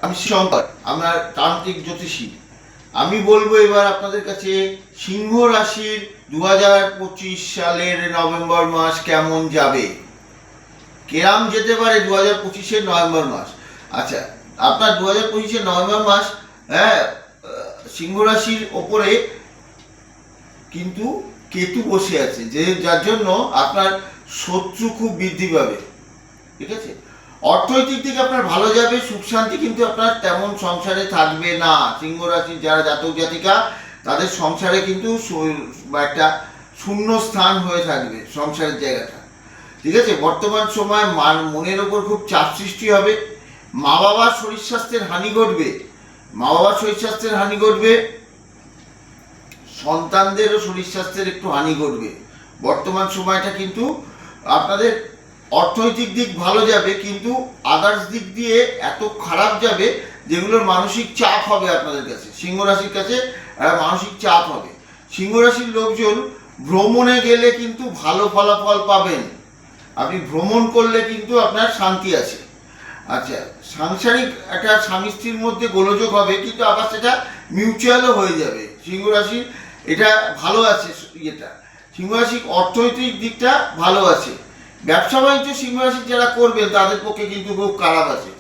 আমি শঙ্কর, আমার তান্ত্রিক জ্যোতিষী। আমি বলবো এবার আপনাদের কাছে সিংহ রাশির 2025 সালের নভেম্বর মাস কেমন যাবে, কেরাম যেতে পারে 2025-এর নভেম্বর মাস। আচ্ছা, আপনার 2025-এর নভেম্বর মাস, হ্যাঁ, সিংহ রাশির ওপরে কিন্তু কেতু বসে আছে, যার জন্য আপনার শত্রু খুব বৃদ্ধি পাবে। ঠিক আছে, অর্থনৈতিক দিকে আপনার ভালো যাবে, সুখ শান্তি কিন্তু আপনার তেমন সংসারে থাকবে না। সিংহ রাশির যারা জাতক জাতিকা, তাদের সংসারে কিন্তু একটা শূন্য স্থান হয়ে থাকবে সংসারের জায়গাটা। ঠিক আছে, বর্তমান সময় মনের ওপর খুব চাপ সৃষ্টি হবে। মা বাবার শরীর স্বাস্থ্যের হানি ঘটবে, সন্তানদেরও শরীর স্বাস্থ্যের একটু হানি ঘটবে। বর্তমান সময়টা কিন্তু আপনাদের অর্থনৈতিক দিক ভালো যাবে, কিন্তু আদার্স দিক দিয়ে এত খারাপ যাবে যেগুলোর মানসিক চাপ হবে আপনাদের কাছে। সিংহ রাশির কাছে মানসিক চাপ হবে। সিংহ রাশির লোকজন ভ্রমণে গেলে কিন্তু ভালো ফলাফল পাবেন। আপনি ভ্রমণ করলে কিন্তু আপনার শান্তি আছে। আচ্ছা, সাংসারিক একটা স্বামী স্ত্রীর মধ্যে গোলযোগ হবে, কিন্তু আবার সেটা মিউচুয়ালও হয়ে যাবে। সিংহ রাশির এটা ভালো আছে। সিংহ রাশির অর্থনৈতিক দিকটা ভালো আছে। ব্যবসা বাণিজ্য সিংহ রাশির যারা করবেন তাদের পক্ষে কিন্তু খুব খারাপ আছে।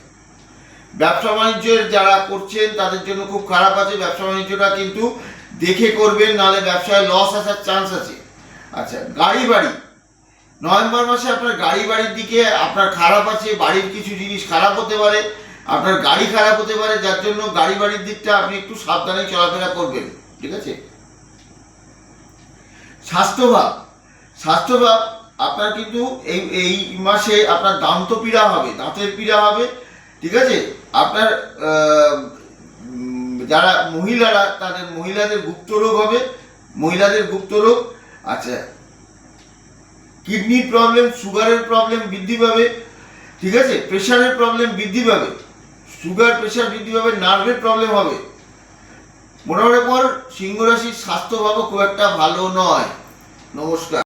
ব্যবসা বাণিজ্যের যারা করছেন তাদের জন্য খুব খারাপ আছে। ব্যবসা বাণিজ্যটা কিন্তু দেখে করবেন, নাহলে ব্যবসায় লস আসার চান্স আছে। আচ্ছা, গাড়ি বাড়ি, নভেম্বর মাসে আপনার গাড়ি বাড়ির দিকে আপনার খারাপ আছে। বাড়ির কিছু জিনিস খারাপ হতে পারে, আপনার গাড়ি খারাপ হতে পারে, যার জন্য গাড়ি বাড়ির দিকটা আপনি একটু সাবধানে চলাফেরা করবেন। ঠিক আছে, স্বাস্থ্যভাব আপনার কিন্তু এই মাসে আপনার দাঁতের পীড়া হবে। ঠিক আছে, আপনার যারা মহিলারা, মহিলাদের গুপ্ত রোগ। আচ্ছা, কিডনির প্রবলেম, সুগারের প্রবলেম বৃদ্ধি পাবে। ঠিক আছে, প্রেশারের প্রবলেম বৃদ্ধি পাবে, সুগার প্রেশার বৃদ্ধি পাবে, নার্ভের প্রবলেম হবে। মোটামুটি পর সিংহ রাশির স্বাস্থ্যভাবও খুব একটা ভালো নয়। নমস্কার।